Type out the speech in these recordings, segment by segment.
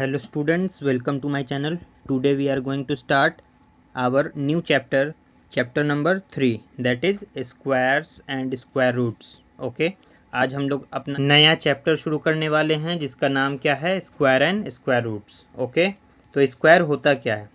Hello students, welcome to my channel. Today we are going to start our new chapter, chapter number 3, that is squares and square roots. Okay, आज हम लोग अपना नया chapter शुरू करने वाले हैं जिसका नाम क्या है, square and square roots. Okay, तो स्क्वायर होता क्या है?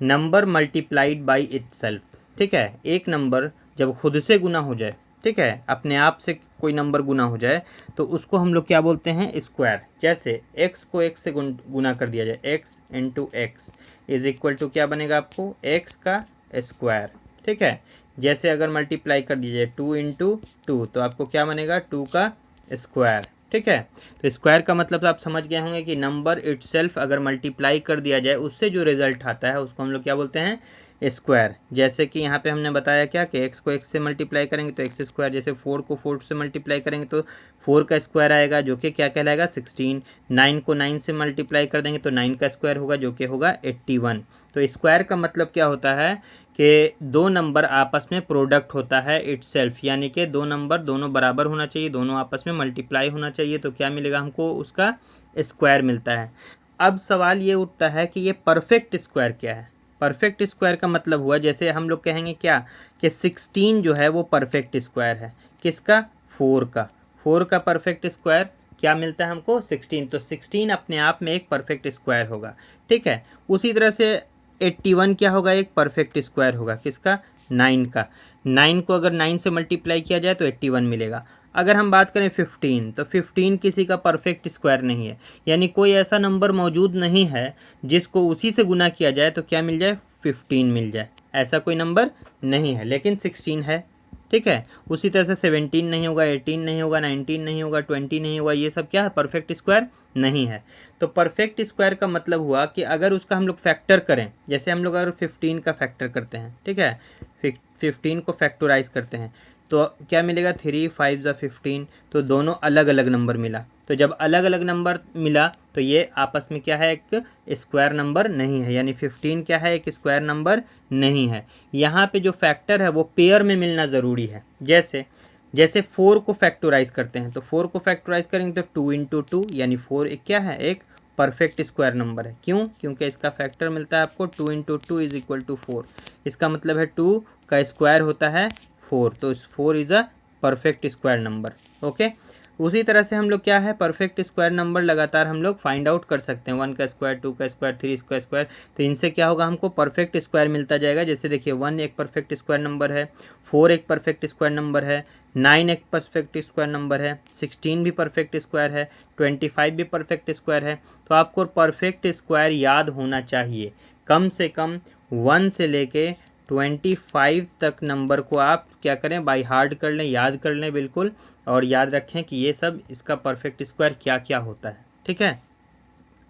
Number multiplied by itself. ठीक है, एक नंबर जब खुद से गुना हो जाए, ठीक है, अपने आप से कोई नंबर गुना हो जाए तो उसको हम लोग क्या बोलते हैं, स्क्वायर. जैसे x को x से गुना कर दिया जाए, x into x is equal to क्या बनेगा आपको, x का स्क्वायर. ठीक है, जैसे अगर मल्टीप्लाई कर दिया जाए 2 इंटू टू तो आपको क्या बनेगा, 2 का स्क्वायर. ठीक है, तो स्क्वायर का मतलब आप समझ गए होंगे कि नंबर इटसेल्फ अगर मल्टीप्लाई कर दिया जाए उससे जो रिजल्ट आता है उसको हम लोग क्या बोलते हैं, स्क्वायर. जैसे कि यहाँ पे हमने बताया क्या कि x को x से मल्टीप्लाई करेंगे तो x स्क्वायर, जैसे 4 को 4 से मल्टीप्लाई करेंगे तो 4 का स्क्वायर आएगा जो कि क्या कहलाएगा, 16. 9 को 9 से मल्टीप्लाई कर देंगे तो 9 का स्क्वायर होगा जो कि होगा 81. तो स्क्वायर का मतलब क्या होता है कि दो नंबर आपस में प्रोडक्ट होता है इटसेल्फ, यानी कि दो नंबर दोनों बराबर होना चाहिए, दोनों आपस में मल्टीप्लाई होना चाहिए, तो क्या मिलेगा हमको, उसका स्क्वायर मिलता है. अब सवाल ये उठता है कि ये परफेक्ट स्क्वायर क्या है. परफेक्ट स्क्वायर का मतलब हुआ, जैसे हम लोग कहेंगे क्या कि 16 जो है वो परफेक्ट स्क्वायर है. किसका, 4 का. 4 का परफेक्ट स्क्वायर क्या मिलता है हमको, 16. तो 16 अपने आप में एक परफेक्ट स्क्वायर होगा. ठीक है, उसी तरह से 81 क्या होगा, एक परफेक्ट स्क्वायर होगा. किसका, 9 का. 9 को अगर 9 से मल्टीप्लाई किया जाए तो 81 मिलेगा. अगर हम बात करें 15, तो 15 किसी का परफेक्ट स्क्वायर नहीं है, यानी कोई ऐसा नंबर मौजूद नहीं है जिसको उसी से गुना किया जाए तो क्या मिल जाए, 15 मिल जाए. ऐसा कोई नंबर नहीं है, लेकिन 16 है. ठीक है, उसी तरह से 17 नहीं होगा, 18 नहीं होगा, 19 नहीं होगा, 20 नहीं होगा. ये सब क्या है, परफेक्ट स्क्वायर नहीं है. तो परफेक्ट स्क्वायर का मतलब हुआ कि अगर उसका हम लोग फैक्टर करें, जैसे हम लोग अगर 15 का फैक्टर करते हैं, ठीक है, 15 को फैक्टराइज करते हैं तो क्या मिलेगा, 3 5 ज़ा 15. तो दोनों अलग अलग नंबर मिला. तो जब अलग अलग नंबर मिला तो ये आपस में क्या है, एक स्क्वायर नंबर नहीं है, यानी 15 क्या है, एक स्क्वायर नंबर नहीं है. यहाँ पे जो फैक्टर है वो पेयर में मिलना ज़रूरी है. जैसे 4 को फैक्टराइज करते हैं तो 4 को फैक्टराइज करेंगे तो 2 इंटू टू, यानी 4 एक क्या है, एक परफेक्ट स्क्वायर नंबर है. क्यों, क्योंकि इसका फैक्टर मिलता है आपको 2 into two is equal to 4. इसका मतलब है 2 का स्क्वायर होता है 4, तो 4 is a perfect square number. Okay, उसी तरह से हम लोग क्या है, परफेक्ट स्क्वायर नंबर लगातार हम लोग फाइंड आउट कर सकते हैं. 1 का स्क्वायर, 2 का स्क्वायर, 3 का स्क्वायर. तो इनसे क्या होगा, हमको परफेक्ट स्क्वायर मिलता जाएगा. जैसे देखिए 1 एक परफेक्ट स्क्वायर नंबर है, 4 एक परफेक्ट स्क्वायर नंबर है, 9 एक परफेक्ट स्क्वायर नंबर है, 16 भी परफेक्ट स्क्वायर है, 25 भी परफेक्ट स्क्वायर है. तो आपको परफेक्ट स्क्वायर याद होना चाहिए. कम से कम 1 से लेके 25 तक नंबर को आप क्या करें, बाय हार्ट कर लें, याद कर लें बिल्कुल, और याद रखें कि ये सब इसका परफेक्ट स्क्वायर क्या क्या होता है. ठीक है,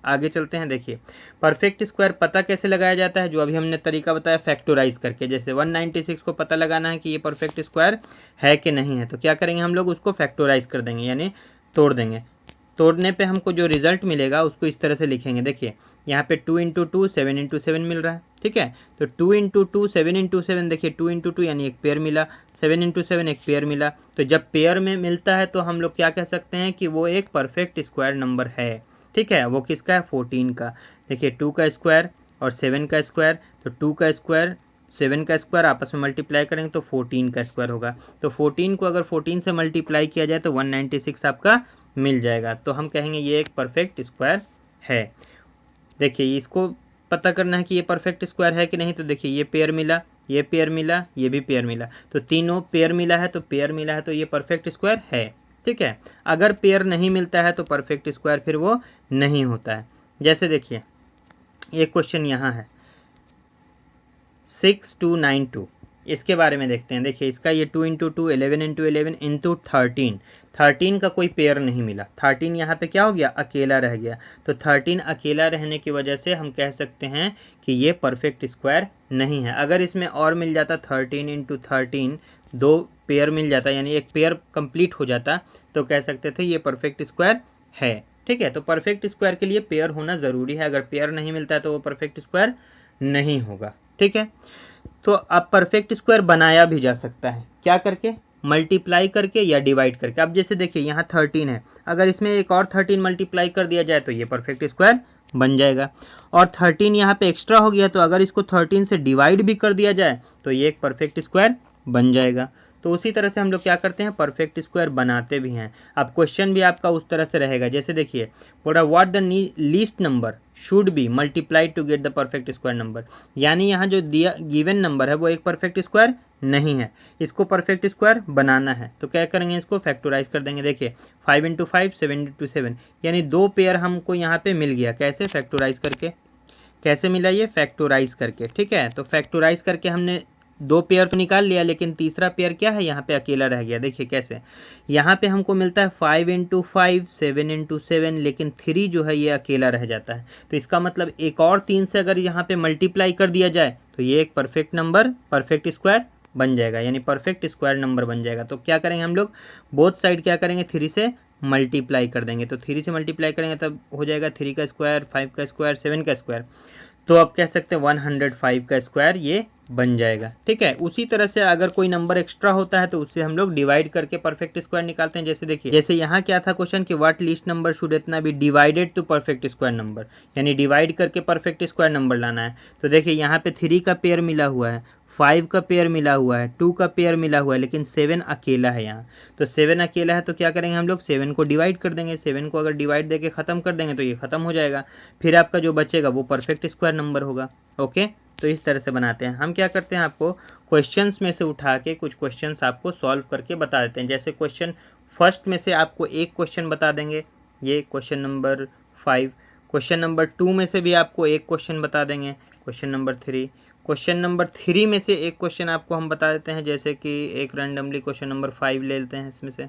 आगे चलते हैं. देखिए परफेक्ट स्क्वायर पता कैसे लगाया जाता है, जो अभी हमने तरीका बताया फैक्टराइज करके. जैसे 196 को पता लगाना है कि ये परफेक्ट स्क्वायर है कि नहीं है, तो क्या करेंगे हम लोग, उसको फैक्टराइज कर देंगे, यानी तोड़ देंगे. तोड़ने पे हमको जो रिजल्ट मिलेगा उसको इस तरह से लिखेंगे. देखिए यहाँ पे 2 इंटू टू 7 इंटू 7 मिल रहा है. ठीक है, तो 2 इंटू टू 7 इंटू 7, देखिए 2 इंटू टू यानी एक पेयर मिला, 7 इंटू 7 एक पेयर मिला. तो जब पेयर में मिलता है तो हम लोग क्या कह सकते हैं कि वो एक परफेक्ट स्क्वायर नंबर है. ठीक है, वो किसका है, 14 का. देखिए 2 का स्क्वायर और 7 का स्क्वायर, तो 2 का स्क्वायर 7 का स्क्वायर आपस में मल्टीप्लाई करेंगे तो 14 का स्क्वायर होगा. तो 14 को अगर 14 से मल्टीप्लाई किया जाए तो 196 आपका मिल जाएगा. तो हम कहेंगे ये एक परफेक्ट स्क्वायर है. देखिए इसको पता करना है कि ये परफेक्ट स्क्वायर है कि नहीं. तो देखिए ये पेयर मिला, ये पेयर मिला, ये भी पेयर मिला, तो तीनों पेयर मिला है, तो पेयर मिला है तो ये परफेक्ट स्क्वायर है. ठीक है, अगर पेयर नहीं मिलता है तो परफेक्ट स्क्वायर फिर वो नहीं होता है. जैसे देखिए एक क्वेश्चन यहाँ है 6292, इसके बारे में देखते हैं. देखिए इसका ये 2 इंटू टू 11 इंटू 11 इंटू 13 का कोई पेयर नहीं मिला. 13 यहाँ पे क्या हो गया, अकेला रह गया. तो 13 अकेला रहने की वजह से हम कह सकते हैं कि ये परफेक्ट स्क्वायर नहीं है. अगर इसमें और मिल जाता 13 इंटू 13, 2 पेयर मिल जाता, यानी एक पेयर कंप्लीट हो जाता, तो कह सकते थे ये परफेक्ट स्क्वायर है. ठीक है, तो परफेक्ट स्क्वायर के लिए पेयर होना ज़रूरी है. अगर पेयर नहीं मिलता है तो वो परफेक्ट स्क्वायर नहीं होगा. ठीक है, तो अब परफेक्ट स्क्वायर बनाया भी जा सकता है. क्या करके, मल्टीप्लाई करके या डिवाइड करके। अब जैसे देखिए यहाँ 13 है, अगर इसमें एक और 13 मल्टीप्लाई कर दिया जाए तो ये परफेक्ट स्क्वायर बन जाएगा। और 13 यहाँ पे एक्स्ट्रा हो गया, तो अगर इसको 13 से डिवाइड भी कर दिया जाए तो ये एक परफेक्ट स्क्वायर बन जाएगा। तो उसी तरह से हम लोग क्या करते हैं, परफेक्ट स्क्वायर बनाते भी हैं। अब क्वेश्चन भी आपका उस तरह से रहेगा, जैसे देखिए बोला what the least number should be multiplied to get the perfect square number, यानी यहाँ जो दिया गिवन नंबर है वो एक परफेक्ट स्क्वायर नहीं है, इसको परफेक्ट स्क्वायर बनाना है। तो क्या करेंगे, इसको फैक्टराइज कर देंगे। देखिए 5 × 5 7 × 7, यानी 2 पेयर हमको यहाँ पे मिल गया। कैसे, फैक्टराइज करके। कैसे मिला ये, फैक्टराइज करके, ठीक है। तो फैक्टराइज करके हमने 2 पेयर तो निकाल लिया, लेकिन तीसरा पेयर क्या है, यहाँ पे अकेला रह गया। देखिए कैसे, यहाँ पे हमको मिलता है 5 × 5 7 × 7, लेकिन 3 जो है ये अकेला रह जाता है। तो इसका मतलब एक और 3 से अगर यहाँ पे मल्टीप्लाई कर दिया जाए तो ये एक परफेक्ट नंबर, परफेक्ट स्क्वायर बन जाएगा, यानी परफेक्ट स्क्वायर नंबर बन जाएगा। तो क्या करेंगे हम लोग, बोथ साइड क्या करेंगे, 3 से मल्टीप्लाई कर देंगे। तो 3 से मल्टीप्लाई करेंगे तब हो जाएगा 3 का स्क्वायर, 5 का स्क्वायर, 7 का स्क्वायर। तो आप कह सकते हैं 105 का स्क्वायर ये बन जाएगा, ठीक है। उसी तरह से अगर कोई नंबर एक्स्ट्रा होता है तो उससे हम लोग डिवाइड करके परफेक्ट स्क्वायर निकालते हैं। जैसे देखिए, जैसे यहाँ क्या था क्वेश्चन कि व्हाट लीस्ट नंबर शुड इतना be divided to perfect square number, यानी डिवाइड करके परफेक्ट स्क्वायर नंबर लाना है। तो देखिए यहाँ पे 3 का पेयर मिला हुआ है, 5 का पेयर मिला हुआ है, 2 का पेयर मिला हुआ है, लेकिन 7 अकेला है यहाँ। तो 7 अकेला है तो क्या करेंगे हम लोग, 7 को डिवाइड कर देंगे। 7 को अगर डिवाइड देके ख़त्म कर देंगे तो ये ख़त्म हो जाएगा, फिर आपका जो बचेगा वो परफेक्ट स्क्वायर नंबर होगा। ओके, तो इस तरह से बनाते हैं हम। क्या करते हैं, आपको क्वेश्चंस में से उठा के कुछ क्वेश्चंस आपको सॉल्व करके बता देते हैं। जैसे क्वेश्चन फर्स्ट में से आपको एक क्वेश्चन बता देंगे, ये क्वेश्चन नंबर 5। क्वेश्चन नंबर 2 में से भी आपको एक क्वेश्चन बता देंगे, क्वेश्चन नंबर 3। क्वेश्चन नंबर 3 में से एक क्वेश्चन आपको हम बता देते हैं, जैसे कि एक रैंडमली क्वेश्चन नंबर 5 ले लेते हैं इसमें से।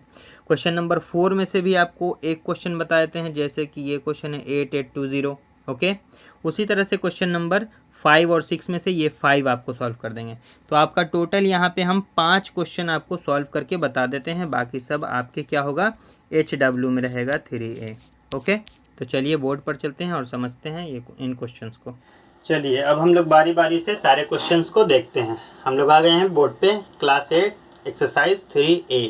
क्वेश्चन नंबर 4 में से भी आपको एक क्वेश्चन बता देते हैं, जैसे कि ये क्वेश्चन है 8820। ओके, उसी तरह से क्वेश्चन नंबर 5 और 6 में से ये 5 आपको सॉल्व कर देंगे। तो आपका टोटल यहाँ पे हम 5 क्वेश्चन आपको सॉल्व करके बता देते हैं, बाकी सब आपके क्या होगा, HW में रहेगा 3A। ओके, तो चलिए बोर्ड पर चलते हैं और समझते हैं ये इन क्वेश्चंस को। चलिए अब हम लोग बारी बारी से सारे क्वेश्चंस को देखते हैं। हम लोग आ गए हैं बोर्ड पे, class 8 exercise 3A।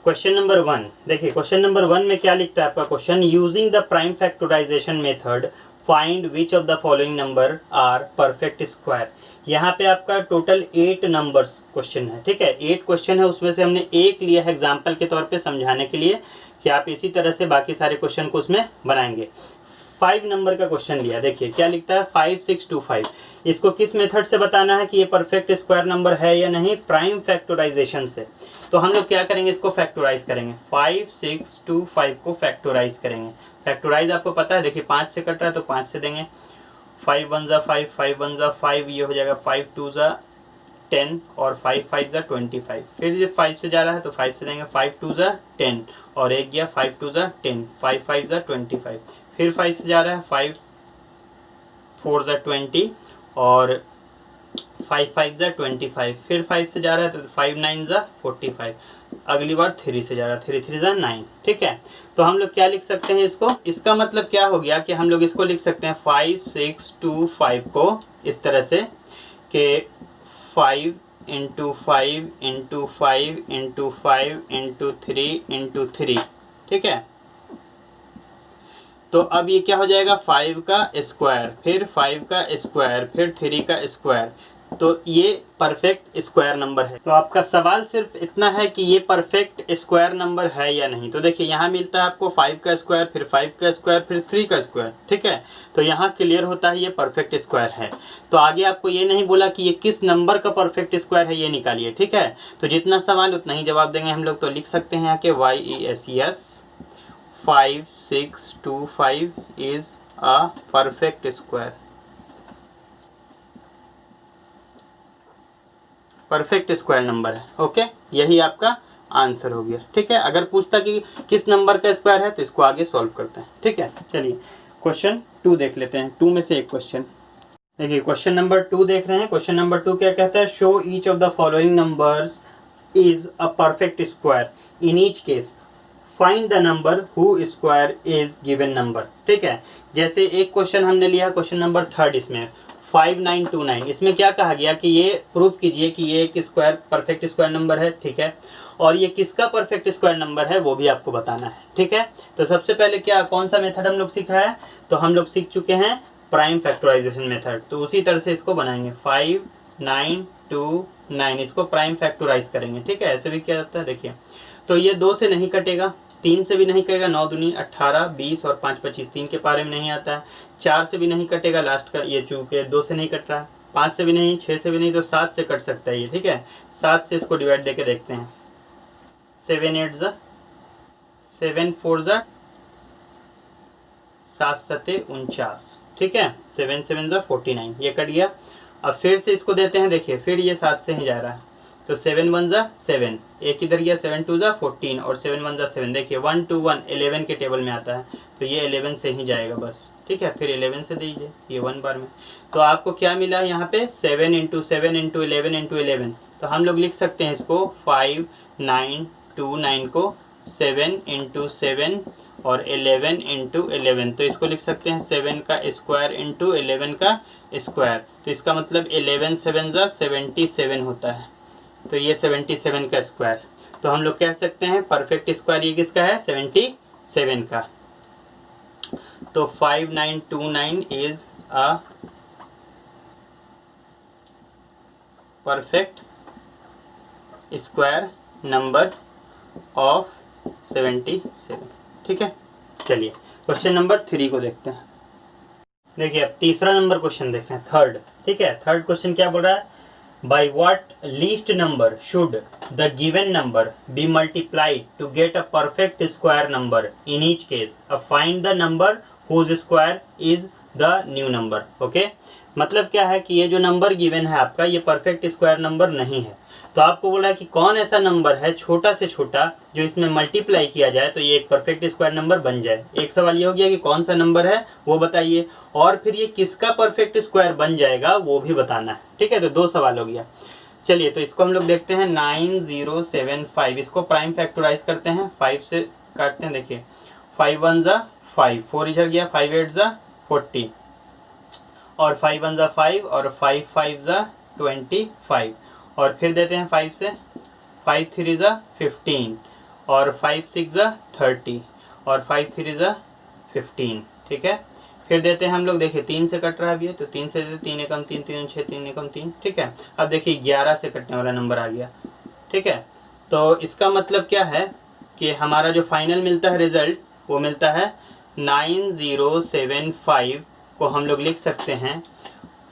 Question number 1 देखिए, क्वेश्चन नंबर 1 में क्या लिखता है आपका question, using the prime factorization method find which of the following number are perfect square. यहाँ पे आपका टोटल 8 नंबर्स क्वेश्चन है, ठीक है। 8 क्वेश्चन है, उसमें से हमने एक लिया है एग्जाम्पल के तौर पे समझाने के लिए कि आप इसी तरह से बाकी सारे क्वेश्चन को उसमें बनाएंगे। 5 नंबर का क्वेश्चन लिया, देखिए क्या लिखता है 5625। इसको किस मेथड से बताना है कि ये परफेक्ट स्क्वायर नंबर है या नहीं, प्राइम फैक्टराइजेशन से। तो हम लोग क्या करेंगे, इसको फैक्टराइज करेंगे, 5625 को फैक्टराइज करेंगे। फैक्टराइज आपको पता है, देखिए 5 से कट रहा है तो 5 से देंगे, 5 1 ज़ा 5, 5 1 ज़ा 5, ये हो जाएगा 5 2 ज़ा 10 और 5 5 ज़ा 25। फिर ये 5 से जा रहा है तो 5 से देंगे, 5 2 ज़ा 10 और एक गया 5 2 ज़ा 10, 5 5 ज़ा 25। फिर 5 से जा रहा है, 5 4 ज़ा 20 और 5 5 ज़ा 25। फिर 5 से जा रहा है तो 5 9 ज़ा 45। अगली बार 3 से जा रहा है, 3 3 ज़ा 9, ठीक है। तो हम लोग क्या लिख सकते हैं इसको, इसका मतलब क्या हो गया कि हम लोग इसको लिख सकते हैं 5625 को इस तरह से कि 5 × 5 × 5 × 5 × 3 × 3, ठीक है। तो अब ये क्या हो जाएगा, 5 का स्क्वायर, फिर 5 का स्क्वायर, फिर 3 का स्क्वायर। तो ये परफेक्ट स्क्वायर नंबर है। तो आपका सवाल सिर्फ इतना है कि ये परफेक्ट स्क्वायर नंबर है या नहीं। तो देखिए यहाँ मिलता है आपको 5 का स्क्वायर, फिर 5 का स्क्वायर, फिर 3 का स्क्वायर, ठीक है। तो यहाँ क्लियर होता है ये परफेक्ट स्क्वायर है। तो आगे आपको ये नहीं बोला कि ये किस नंबर का परफेक्ट स्क्वायर है, ये निकालिए, ठीक है। तो जितना सवाल उतना ही जवाब देंगे हम लोग। तो लिख सकते हैं यहाँ के YESES 5625 is a perfect square. Perfect square number है, ओके। यही आपका आंसर हो गया, ठीक है। अगर पूछता कि किस नंबर का स्क्वायर है तो इसको आगे सॉल्व करते हैं, ठीक है। चलिए क्वेश्चन 2 देख लेते हैं। 2 में से एक क्वेश्चन देखिए, क्वेश्चन नंबर 2 देख रहे हैं। क्वेश्चन नंबर 2 क्या कहता है, show each of the following numbers is a perfect square, in each case find the number who square is given number, ठीक है। जैसे एक क्वेश्चन हमने लिया, क्वेश्चन नंबर 3 इसमें 5929, इसमें क्या कहा गया कि ये प्रूफ कीजिए कि ये एक स्क्वायर परफेक्ट स्क्वायर नंबर है, ठीक है। और ये किसका परफेक्ट स्क्वायर नंबर है वो भी आपको बताना है। ठीक है, तो सबसे पहले क्या कौन सा मेथड हम लोग सीखा है, तो हम लोग सीख चुके हैं प्राइम फैक्टराइजेशन मेथड। तो उसी तरह से इसको बनाएंगे 5 9 2 9, इसको प्राइम फैक्टराइज करेंगे। ठीक है, ऐसे भी किया जाता है। देखिए तो ये 2 से नहीं कटेगा, 3 से भी नहीं कटेगा, 9 दूनी 18, 20 और 5 25, 3 के पारे में नहीं आता है। 4 से भी नहीं कटेगा, लास्ट का ये चूंकि 2 से नहीं कट रहा है। 5 से भी नहीं, 6 से भी नहीं, तो 7 से कट सकता है ये। ठीक है, 7 से इसको डिवाइड देके देखते हैं। 7 8 ज़ा 7 4 ज़ा 7 7 49। ठीक है, 7 7 ज़ा 49, ये कट गया। अब फिर से इसको देते हैं। देखिए फिर ये 7 से ही जा रहा है, तो 7 1 ज़ा 7, एक इधर गया, 7 2 ज़ा 14 और 7 1 ज़ा 7। देखिए 1 2 1 11 के टेबल में आता है, तो ये 11 से ही जाएगा बस। ठीक है, फिर 11 से दीजिए ये 1 बार में। तो आपको क्या मिला यहाँ पे 7 × 7 × 11 × 11। तो हम लोग लिख सकते हैं इसको 5 9 2 9 को 7 × 7 और 11 × 11। तो इसको लिख सकते हैं 7 का स्क्वायर × 11 का स्क्वायर। तो इसका मतलब 11 7 ज़ा 77 होता है। तो ये 77 का स्क्वायर। तो हम लोग कह सकते हैं परफेक्ट स्क्वायर ये किसका है, 77 का। तो 5929 is a perfect square number of 77। ठीक है, चलिए क्वेश्चन नंबर 3 को देखते हैं। देखिए अब तीसरा नंबर क्वेश्चन देखें, थर्ड। ठीक है, थर्ड क्वेश्चन क्या बोल रहा है, by what least number should the given number be multiplied to get a perfect square number in each case? Find the number whose square is the new number. Okay? मतलब क्या है कि ये जो नंबर गिवन है आपका ये perfect square number नहीं है। तो आपको बोला है कि कौन ऐसा नंबर है छोटा से छोटा जो इसमें मल्टीप्लाई किया जाए तो ये एक परफेक्ट स्क्वायर नंबर बन जाए। एक सवाल ये हो गया कि कौन सा नंबर है वो बताइए, और फिर ये किसका परफेक्ट स्क्वायर बन जाएगा वो भी बताना है। ठीक है, तो 2 सवाल हो गया। चलिए तो इसको हम लोग देखते हैं 9075। इसको प्राइम फैक्टराइज करते हैं, 5 से काटते हैं। देखिए 5 1 ज़ा 5, 4 इधर गया, 5 8 ज़ा 40 और 5 1 ज़ा 5 और 5 5 ज़ा 25 और फिर देते हैं 5 से, 5 3 ज़ा 15 और 5 6 ज़ा 30 और 5 3 ज़ा 15। ठीक है, फिर देते हैं हम लोग। देखिए 3 से कट रहा है अभी, तो 3 से 3 एकम 3 3 6 3 एकम 3। ठीक है, अब देखिए 11 से कटने वाला नंबर आ गया। ठीक है, तो इसका मतलब क्या है कि हमारा जो फाइनल मिलता है रिजल्ट वो मिलता है 9075 को हम लोग लिख सकते हैं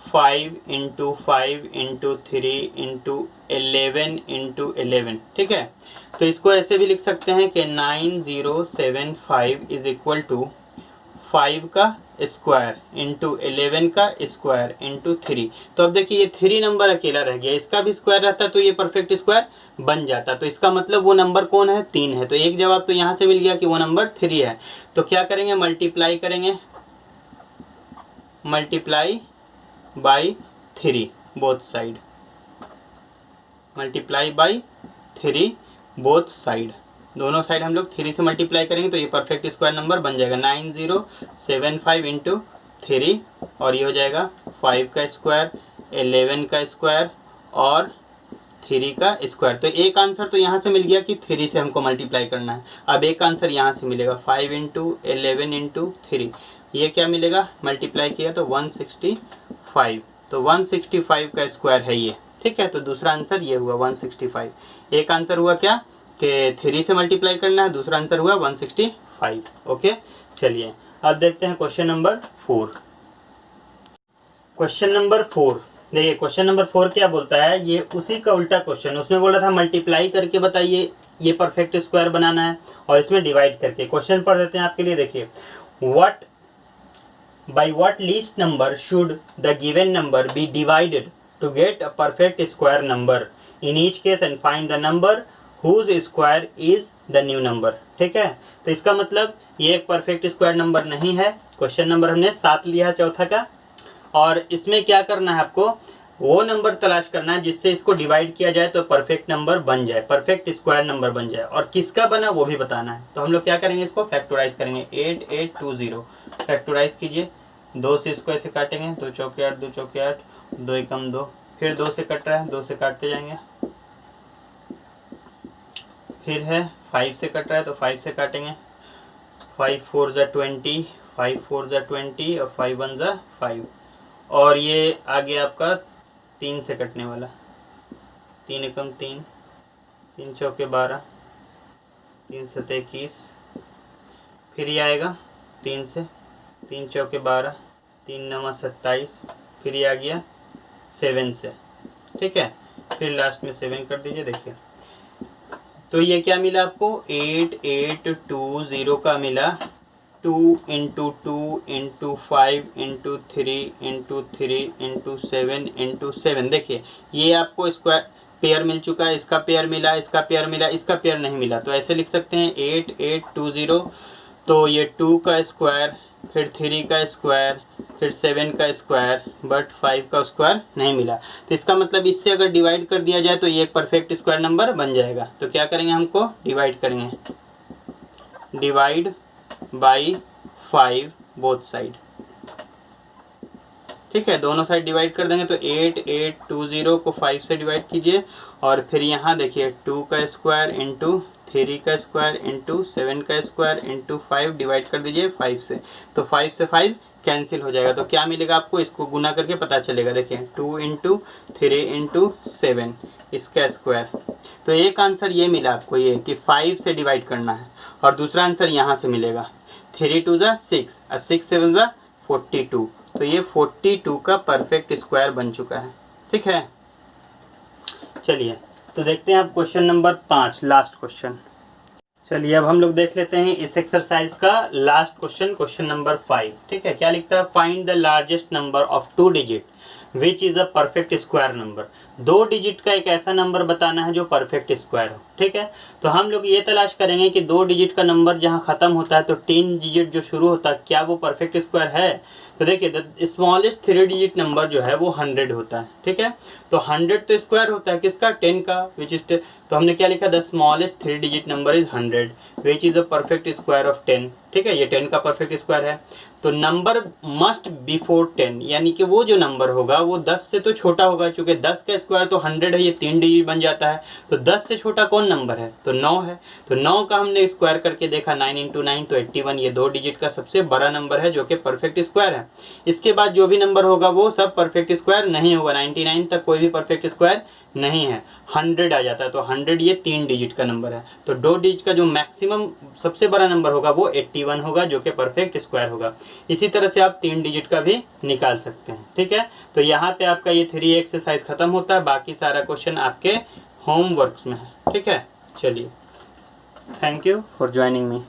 5 × 5 × 3 × 11 × 11। ठीक है, तो इसको ऐसे भी लिख सकते हैं कि 9075 इज इक्वल टू 5 का स्क्वायर × 11 का स्क्वायर × 3। तो अब देखिए ये 3 नंबर अकेला रह गया, इसका भी स्क्वायर रहता तो ये परफेक्ट स्क्वायर बन जाता। तो इसका मतलब वो नंबर कौन है, 3 है। तो एक जवाब तो यहाँ से मिल गया कि वो नंबर 3 है। तो क्या करेंगे, मल्टीप्लाई करेंगे, multiply by 3 both side, multiply by 3 both side, दोनों साइड हम लोग 3 से मल्टीप्लाई करेंगे तो ये परफेक्ट स्क्वायर नंबर बन जाएगा 9075 × 3 और ये हो जाएगा 5 का स्क्वायर, 11 का स्क्वायर और 3 का स्क्वायर। तो एक आंसर तो यहाँ से मिल गया कि 3 से हमको मल्टीप्लाई करना है। अब एक आंसर यहाँ से मिलेगा 5 × 11 × 3, ये क्या मिलेगा, मल्टीप्लाई किया तो 165। तो 165 का स्क्वायर है ये। ठीक है, तो दूसरा आंसर ये हुआ 165। एक आंसर हुआ क्या कि 3 से मल्टीप्लाई करना है, दूसरा आंसर हुआ 165। ओके, चलिए अब देखते हैं क्वेश्चन नंबर 4। क्वेश्चन नंबर 4 देखिए, क्वेश्चन नंबर 4 क्या बोलता है, ये उसी का उल्टा क्वेश्चन। उसमें बोला था मल्टीप्लाई करके बताइए ये परफेक्ट स्क्वायर बनाना है, और इसमें डिवाइड करके। क्वेश्चन पढ़ देते हैं आपके लिए। देखिए by what least number should the given number be divided to get a perfect square number in each case and find the number whose square is the new number। ठीक है, तो इसका मतलब ये एक परफेक्ट स्क्वायर नंबर नहीं है। Question number हमने 7 लिया है चौथा का, और इसमें क्या करना है, आपको वो नंबर तलाश करना है जिससे इसको डिवाइड किया जाए तो परफेक्ट नंबर बन जाए, परफेक्ट स्क्वायर नंबर बन जाए, और किसका बना वो भी बताना है। तो हम लोग क्या करेंगे, इसको फैक्टराइज करेंगे। 8820 फैक्टराइज कीजिए, 2 से इसको ऐसे काटेंगे, 2 चौके 8, 2 चौके 8, 2 एकम 2, फिर 2 से कट रहा है, 2 से काटते जाएंगे, फिर है 5 से कट रहा है तो 5 से काटेंगे, 5 4 ज़ा 20, 5 4 ज़ा 20 और 5 1 ज़ा 5। और ये आगे आपका 3 से कटने वाला, 3 एकम 3, 3 चौके 12, 3 सते 21। फिर ये आएगा 3 से, 3 चौके 12, 3 नवा 27। फिर ये आ गया 7 से, ठीक है। फिर लास्ट में 7 कर दीजिए, देखिए। तो ये क्या मिला आपको, 8820 का मिला, 2 into 2 into 5 into 3 into 3 into 7 into 7। देखिए ये आपको स्क्वायर पेयर मिल चुका है, इसका पेयर मिला, इसका पेयर मिला, इसका पेयर नहीं मिला। तो ऐसे लिख सकते हैं 8820। तो ये 2 का स्क्वायर, फिर 3 का स्क्वायर, फिर 7 का स्क्वायर, बट 5 का स्क्वायर नहीं मिला। तो इसका मतलब इससे अगर डिवाइड कर दिया जाए तो ये एक परफेक्ट स्क्वायर नंबर बन जाएगा। तो क्या करेंगे, हमको डिवाइड करेंगे, डिवाइड बाई 5 बोथ साइड, ठीक है। दोनों साइड डिवाइड कर देंगे तो 8820 को 5 से डिवाइड कीजिए। और फिर यहाँ देखिए 2 का स्क्वायर इंटू 3 का स्क्वायर इंटू 7 का स्क्वायर इंटू 5 डिवाइड कर दीजिए 5 से। तो 5 से 5 कैंसिल हो जाएगा। तो क्या मिलेगा आपको, इसको गुना करके पता चलेगा। देखिए 2 इंटू 3 इंटू 7 इसका स्क्वायर। तो एक आंसर ये मिला आपको, ये कि 5 से डिवाइड करना है। और दूसरा आंसर यहाँ से मिलेगा, 3 2 ज़ा 6 और 6 7 ज़ा 42। तो ये 42 का परफेक्ट स्क्वायर बन चुका है, ठीक है। चलिए तो देखते हैं आप क्वेश्चन नंबर 5, लास्ट क्वेश्चन। चलिए अब हम लोग देख लेते हैं इस एक्सरसाइज का लास्ट क्वेश्चन, क्वेश्चन नंबर 5, ठीक है। क्या लिखता है, find the largest number of 2 digit which is a perfect square number. 2 digit का एक ऐसा नंबर बताना है जो परफेक्ट स्क्वायर हो, ठीक है। तो हम लोग ये तलाश करेंगे कि 2 डिजिट का नंबर जहाँ ख़त्म होता है तो 3 डिजिट जो शुरू होता है, क्या वो परफेक्ट स्क्वायर है। तो देखिए द स्मॉलेस्ट 3 डिजिट नंबर जो है वो 100 होता है, ठीक है। तो 100 तो स्क्वायर होता है किसका, 10 का, विच इज। तो हमने क्या लिखा, the smallest 3 digit number is 100 which is a perfect square of 10, ठीक है। ये 10 का परफेक्ट स्क्वायर है। तो नंबर मस्ट बिफोर 10, यानी कि वो जो नंबर होगा वो 10 से तो छोटा होगा, क्योंकि 10 का स्क्वायर तो 100 है, ये 3 डिजिट बन जाता है। तो 10 से छोटा कौन नंबर है, तो 9 है। तो 9 का हमने स्क्वायर करके देखा, 9 इंटू 9 तो 81। ये 2 डिजिट का सबसे बड़ा नंबर है जो कि परफेक्ट स्क्वायर है। इसके बाद जो भी नंबर होगा वो सब परफेक्ट स्क्वायर नहीं होगा, 99 तक कोई भी परफेक्ट स्क्वायर नहीं है। 100 आ जाता है, तो 100 ये 3 डिजिट का नंबर है। तो 2 डिजिट का जो मैक्सिमम सबसे बड़ा नंबर होगा वो 81 होगा, जो कि परफेक्ट स्क्वायर होगा। इसी तरह से आप 3 डिजिट का भी निकाल सकते हैं, ठीक है। तो यहाँ पे आपका ये 3 एक्सरसाइज खत्म होता है, बाकी सारा क्वेश्चन आपके होमवर्क्स में है, ठीक है। चलिए, thank you for joining me.